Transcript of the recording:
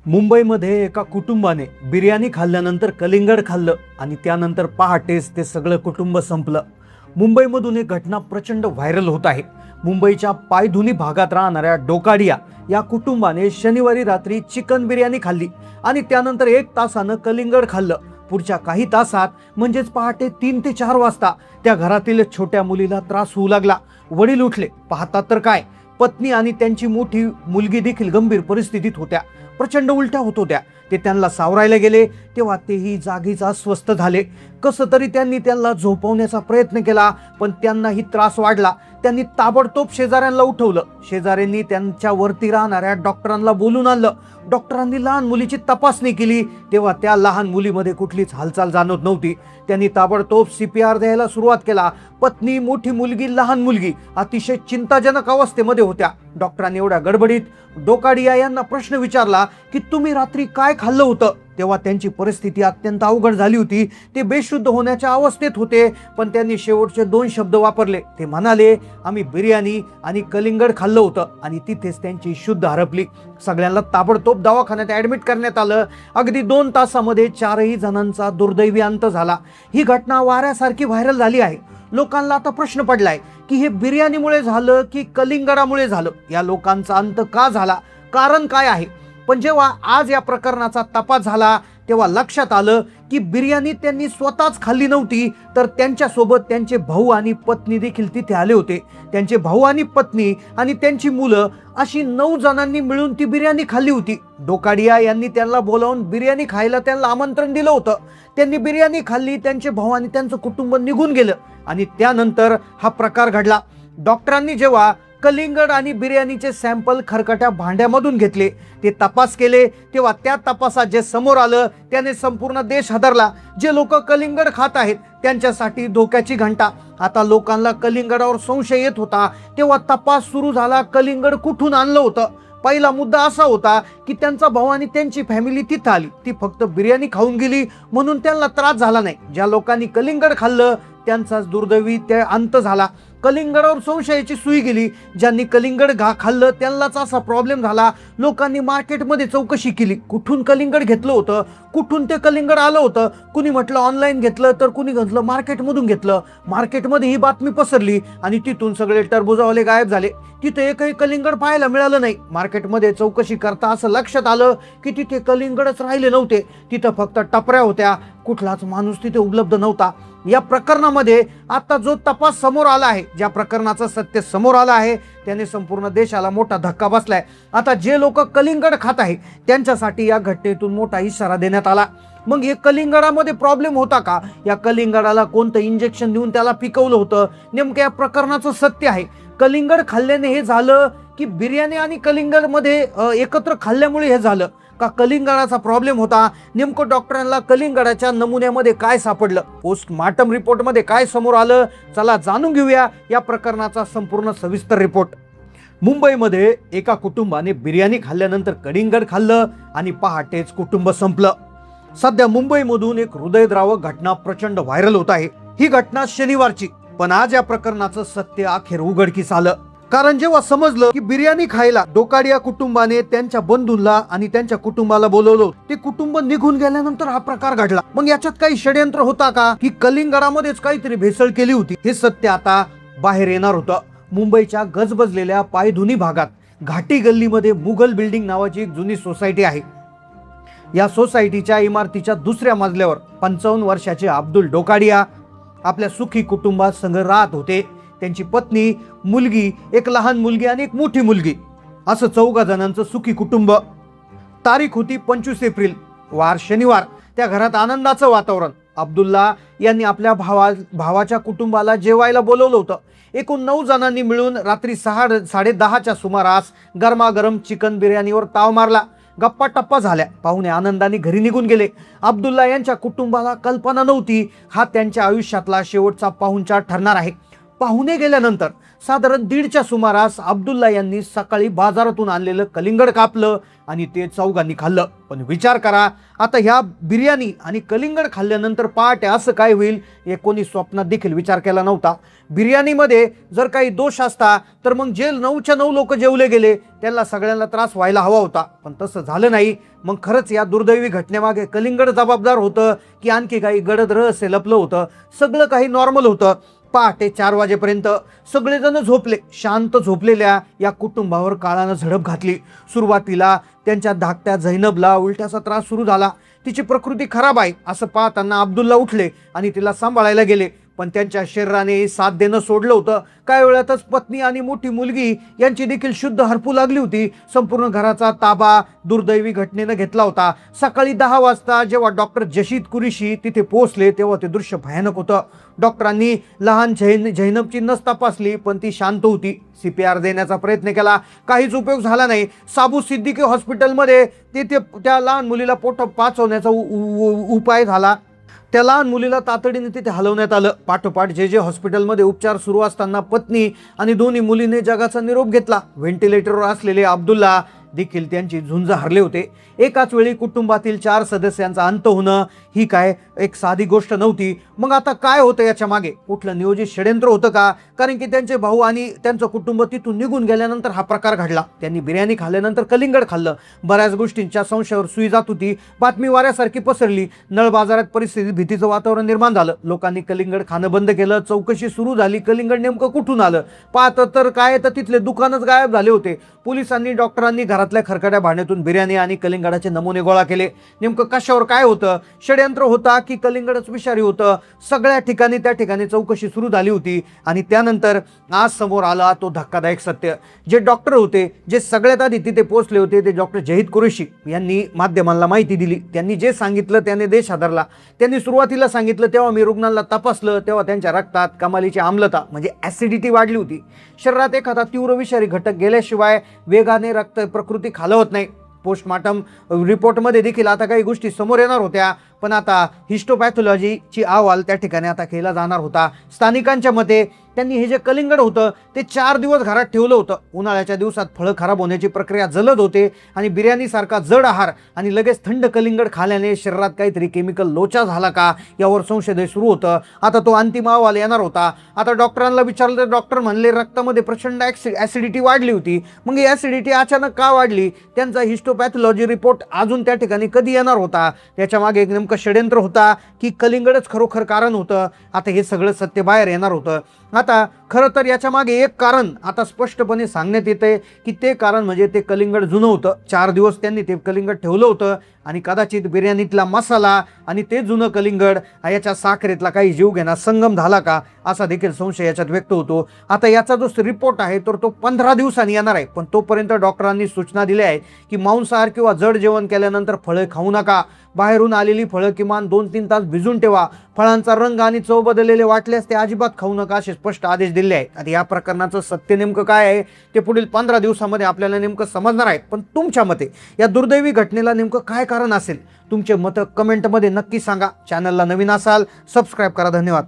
मुंबईमध्ये एका कुटुंबाने बिर्याणी खाल्ल्यानंतर कलिंगड खाल्लं आणि त्यानंतर पहाटेच ते सगळं कुटुंब संपलं. मुंबईमधून एक घटना प्रचंड व्हायरल होत आहे. मुंबईच्या पायधुनी भागात राहणाऱ्या डोकाडिया या कुटुंबाने शनिवारी रात्री चिकन बिर्याणी खाल्ली आणि त्यानंतर 1 तासानं कलिंगड खाल्लं. पुढच्या काही तासात म्हणजेच पहाटे 3 ते 4 वाजता त्या घरातील छोट्या मुलीला त्रास होऊ लागला. वडील उठले, पाहतात तर काय, पत्नी आणि त्यांची मोठी मुलगी देखील गंभीर परिस्थितीत होत्या. प्रचंड उलट्या होत होत्या. ते त्यांना सावरायला गेले तेव्हा तेही जागीच अस्वस्थ झाले. कसं तरी त्यांनी त्यांना झोपवण्याचा प्रयत्न केला, पण त्यांनाही त्रास वाढला. त्यांनी ताबडतोब शेजाऱ्यांना उठवलं. शेजाऱ्यांनी त्यांच्यावरती राहणाऱ्या डॉक्टरांना बोलून आणलं. डॉक्टरांनी लहान मुलीची तपासणी केली तेव्हा त्या लहान मुलीमध्ये कुठलीच हालचाल जाणवत नव्हती. त्यांनी ताबडतोब CPR द्यायला सुरुवात केला. पत्नी, मोठी मुलगी, लहान मुलगी अतिशय चिंताजनक अवस्थेमध्ये होत्या. डॉक्टरांनी एवढ्या गडबडीत डोकाडिया यांना प्रश्न विचारला की तुम्ही रात्री काय खाल्लं होतं. तेव्हा त्यांची परिस्थिती अत्यंत अवघड झाली होती. ते बेशुद्ध होण्याच्या अवस्थेत होते. पण त्यांनी शेवटचे 2 शब्द वापरले. ते म्हणाले, आम्ही बिर्याणी आणि कलिंगड खाल्लं होतं, आणि तिथेच त्यांची शुद्ध हरपली. सगळ्यांना ताबडतोब दवाखान्यात ऍडमिट करण्यात आलं. अगदी 2 तासामध्ये 4ही जणांचा दुर्दैवी अंत झाला. ही घटना वाऱ्यासारखी व्हायरल झाली आहे. लोकांना आता प्रश्न पडलाय की हे बिर्याणीमुळे झालं की कलिंगडामुळे झालं. या लोकांचा अंत का झाला, कारण काय आहे. पण जेव्हा आज या प्रकरणाचा तपास झाला तेव्हा लक्षात आलं की बिर्याणी त्यांनी स्वतःच खाल्ली नव्हती, तर त्यांच्यासोबत त्यांचे भाऊ आणि पत्नी देखील तिथे आले होते. त्यांचे भाऊ आणि पत्नी आणि त्यांची मुलं अशी 9 जणांनी मिळून ती बिर्याणी खाल्ली होती. डोकाडिया यांनी त्यांना बोलावून बिर्याणी खायला त्यांना आमंत्रण दिलं होतं. त्यांनी बिर्याणी खाल्ली, त्यांचे भाऊ आणि त्यांचं कुटुंब निघून गेलं आणि त्यानंतर हा प्रकार घडला. डॉक्टरांनी जेव्हा कलिंगड आणि बिर्याणीचे सॅम्पल खरकट्या भांड्यामधून घेतले, ते तपास केले, तेव्हा त्या तपासात जे समोर आलं त्याने संपूर्ण देश हादरला. जे लोक कलिंगड खात आहेत त्यांच्यासाठी धोक्याची घंटा. आता लोकांना कलिंगडावर संशय येत होता तेव्हा तपास सुरू झाला. कलिंगड कुठून आणलं होतं. पहिला मुद्दा असा होता की त्यांचा भाऊ आणि त्यांची फॅमिली तिथं आली, ती फक्त बिर्याणी खाऊन गेली म्हणून त्यांना त्रास झाला नाही. ज्या लोकांनी कलिंगड खाल्लं त्यांचाच दुर्दैवी ते अंत झाला. कलिंगडावर संशयाची सुई गेली. ज्यांनी कलिंगड खाल्लं त्यांनाच असा प्रॉब्लेम झाला. लोकांनी मार्केटमध्ये चौकशी केली, कुठून कलिंगड घेतलं होतं, कुठून ते कलिंगड आलं होतं. कुणी म्हटलं ऑनलाईन घेतलं, तर कुणी म्हटलं मार्केटमधून घेतलं. मार्केटमध्ये ही बातमी पसरली आणि तिथून सगळे टरबुजावाले गायब झाले. तिथे एकही कलिंगड पाहायला मिळालं नाही. मार्केटमध्ये चौकशी करता असं लक्षात आलं की तिथे कलिंगडच राहिले नव्हते. तिथं फक्त टपऱ्या होत्या. कुठलाच माणूस तिथे उपलब्ध नव्हता. या प्रकरणामध्ये आता जो तपास समोर आला आहे, ज्या प्रकरणाचं सत्य समोर आलं आहे, त्याने संपूर्ण देशाला मोठा धक्का बसलाय. आता जे लोक कलिंगड खात आहे त्यांच्यासाठी या घटनेतून मोठा इशारा देण्यात आला. मग हे कलिंगडामध्ये प्रॉब्लेम होता का, या कलिंगडाला कोणतं इंजेक्शन देऊन त्याला पिकवलं होतं, नेमकं या प्रकरणाचं सत्य आहे. कलिंगड खाल्ल्याने हे झालं की बिर्याणी आणि कलिंगड मध्ये एकत्र खाल्ल्यामुळे हे झालं, का कलिंगडाचा प्रॉब्लेम होता. नेमकं डॉक्टरांना कलिंगडाच्या नमुन्यामध्ये काय सापडलं, पोस्टमॉर्टम रिपोर्टमध्ये काय समोर आलं, चला जाणून घेऊया या प्रकरणाचा संपूर्ण सविस्तर रिपोर्ट. मुंबईमध्ये एका कुटुंबाने बिर्याणी खाल्ल्यानंतर कलिंगड खाल्लं आणि पहाटेच कुटुंब संपलं. सध्या मुंबईमधून एक हृदयद्रावक घटना प्रचंड व्हायरल होत आहे. ही घटना शनिवारची, पण आज या प्रकरणाचं सत्य अखेर उघडकीस आलं. कारण जेव्हा समजलं की बिर्याणी खायला डोकाडिया कुटुंबाने त्यांच्या बंधूंना आणि त्यांच्या कुटुंबाला बोलवलं, ते कुटुंब निघून गेल्यानंतर हा प्रकार घडला. मग याच्यात काही षड्यंत्र होता का, की कलिंगडामध्येच काहीतरी भेसळ केली होती, हे सत्य आता बाहेर येणार होतं. मुंबईच्या गजबजलेल्या पायधुनी भागात घाटी गल्लीमध्ये मुघल बिल्डिंग नावाची एक जुनी सोसायटी आहे. या सोसायटीच्या इमारतीच्या 2ऱ्या मजल्यावर 55 वर्षाचे अब्दुल डोकाडिया आपल्या सुखी कुटुंबासंग राहत होते. त्यांची पत्नी, मुलगी, एक लहान मुलगी आणि एक मोठी मुलगी, असं 4 जणांचं सुखी कुटुंब. तारीख होती 25 एप्रिल, वार शनिवार. त्या घरात आनंदाचं वातावरण. अब्दुल्ला यांनी आपल्या भावाच्या कुटुंबाला जेवायला बोलवलं होतं. एकूण 9 जणांनी मिळून रात्री 10:30च्या सुमारास गरमागरम चिकन बिर्याणीवर ताव मारला. गप्पा टप्पा झाल्या. पाहुणे आनंदाने घरी निघून गेले. अब्दुल्ला यांच्या कुटुंबाला कल्पना नव्हती हा त्यांच्या आयुष्यातला शेवटचा पाहुणचार ठरणार आहे. पाहुणे गेल्यानंतर साधारण 1:30च्या सुमारास अब्दुल्ला यांनी सकाळी बाजारातून आणलेलं कलिंगड कापलं आणि ते चौघांनी खाल्लं. पण विचार करा, आता ह्या बिर्याणी आणि कलिंगड खाल्ल्यानंतर पहाटे असं काय होईल हे कोणी स्वप्नात देखील विचार केला नव्हता. बिर्याणीमध्ये जर काही दोष असता तर मग जे 9च्या 9 लोक जेवले गेले त्यांना सगळ्यांना त्रास व्हायला हवा होता, पण तसं झालं नाही. मग खरंच या दुर्दैवी घटनेमागे कलिंगड जबाबदार होतं की आणखी काही गडद रहस्य लपलं होतं? सगळं काही नॉर्मल होतं. पहाटे 4 वाजेपर्यंत सगळेजण झोपले. शांत झोपलेल्या या कुटुंबावर काळानं झडप घातली. सुरुवातीला त्यांच्या धाकट्या झैनबला उलट्याचा त्रास सुरू झाला. तिची प्रकृती खराब आहे असं पाहताना अब्दुल्ला उठले आणि तिला सांभाळायला गेले, पण त्यांच्या शरीराने साथ देणं सोडलं होतं. काही वेळातच पत्नी आणि मोठी मुलगी यांची देखील शुद्ध हरपू लागली होती. संपूर्ण घराचा ताबा दुर्दैवी घटनेनं घेतला होता. सकाळी 10 वाजता जेव्हा डॉक्टर जशीद कुरेशी तिथे पोहोचले तेव्हा ते दृश्य भयानक होतं. डॉक्टरांनी लहान झैनबची नस तपासली, पण ती शांत होती. CPR देण्याचा प्रयत्न केला, काहीच उपयोग झाला नाही. साबू सिद्दीकी हॉस्पिटलमध्ये तिथे त्या लहान मुलीला पोटात पाचवण्याचा उपाय झाला. त्या लहान मुलीला तातडीने तिथे हलवण्यात आलं. पाठोपाठ जे हॉस्पिटलमध्ये उपचार सुरू असताना पत्नी आणि दोन्ही मुलीने जगाचा निरोप घेतला. व्हेंटिलेटरवर असलेले अब्दुल्ला देखील त्यांची झुंज हरले होते. एकाच वेळी कुटुंबातील 4 सदस्यांचा अंत होणं ही काय एक साधी गोष्ट नव्हती. मग आता काय होतं याच्या मागे? कुठलं नियोजित षड्यंत्र होतं का? कारण की त्यांचे भाऊ आणि त्यांचं कुटुंब तिथून निघून गेल्यानंतर हा प्रकार घडला. त्यांनी बिर्याणी खाल्ल्यानंतर कलिंगड खाल्लं. बऱ्याच गोष्टींच्या संशयावर सुई जात होती. बातमी वाऱ्यासारखी पसरली. नळ बाजारात परिस्थितीत भीतीचं वातावरण निर्माण झालं. लोकांनी कलिंगड खाणं बंद केलं. चौकशी सुरू झाली. कलिंगड नेमकं कुठून आलं? पाहतं तर काय तर तिथले दुकानच गायब झाले होते. पोलिसांनी डॉक्टरांनी घरातल्या खरकड्या भांड्यातून बिर्याणी आणि कलिंगडाचे नमुने गोळा केले. नेमकं कशावर काय होतं? षड्यंत्र होता की कलिंगडच विषारी होतं? सगळ्या ठिकाणी त्या ठिकाणी चौकशी सुरू झाली होती. आणि त्यानंतर आज समोर आला तो धक्कादायक सत्य. जे डॉक्टर होते, जे सगळ्यात आधी तिथे पोहोचले होते, ते डॉक्टर जहीद कुरेशी यांनी माध्यमांना माहिती दिली. त्यांनी जे सांगितलं त्याने देश हादरला. त्यांनी सुरुवातीला सांगितलं तेव्हा मी रुग्णांना तपासलं तेव्हा त्यांच्या रक्तात कमालीची आम्लता म्हणजे ॲसिडिटी वाढली होती. शरीरात एखादा तीव्र विषारी घटक गेल्याशिवाय वेगाने रक्त प्रकृती खालवत नाही. पोस्टमॉर्टम रिपोर्टमध्ये देखील आता काही गोष्टी समोर येणार होत्या, पण आता हिस्टोपॅथॉलॉजीची अहवाल त्या ठिकाणी आता केला जाणार होता. स्थानिकांच्या मते त्यांनी हे जे कलिंगड होतं ते 4 दिवस घरात ठेवलं होतं. उन्हाळ्याच्या दिवसात फळं खराब होण्याची प्रक्रिया जलद होते आणि बिर्याणीसारखा जड आहार आणि लगेच थंड कलिंगड खाल्याने शरीरात काहीतरी केमिकल लोचा झाला का यावर संशय सुरू होतं. आता तो अंतिम अहवाल येणार होता. आता डॉक्टरांना विचारलं तर डॉक्टर म्हणले रक्तामध्ये प्रचंड ॲसिडिटी वाढली होती. मग ही ॲसिडिटी अचानक का वाढली? त्यांचा हिस्टोपॅथॉलॉजी रिपोर्ट अजून त्या ठिकाणी कधी येणार होता? त्याच्या मागे एक नेमकं षड्यंत्र होता की कलिंगडच खरोखर कारण होतं? आता हे सगळं सत्य बाहेर येणार होतं. आता खरं तर याच्या मागे एक कारण आता स्पष्टपणे सांगण्यात येतंय की ते कारण म्हणजे ते कलिंगड जुनं होतं. 4 दिवस त्यांनी ते कलिंगड ठेवलं होतं आणि कदाचित बिर्याणीतला मसाला आणि ते जुनं कलिंगड याच्या साखरेतला काही जीवघेणा संगम झाला का असा देखील संशय याच्यात व्यक्त होतो. आता याचा जो रिपोर्ट आहे तर तो 15 दिवसांनी येणार आहे, पण तोपर्यंत डॉक्टरांनी सूचना दिल्या आहेत की मांसाहार किंवा जड जेवण केल्यानंतर फळं खाऊ नका. बाहेरून आलेली फळं किमान 2-3 तास भिजून ठेवा. फळांचा रंग आणि चव बदललेले वाटल्यास ते अजिबात खाऊ नका असे स्पष्ट आदेश दिले आहेत. आता या प्रकरणाचं सत्य नेमकं काय आहे ते पुढील 15 दिवसामध्ये आपल्याला नेमकं समजणार आहे. पण तुमच्या मते या दुर्दैवी घटनेला नेमकं काय कारण असेल? तुमचे मतं कमेंटमध्ये नक्की सांगा. चॅनलला नवीन असाल सबस्क्राईब करा. धन्यवाद.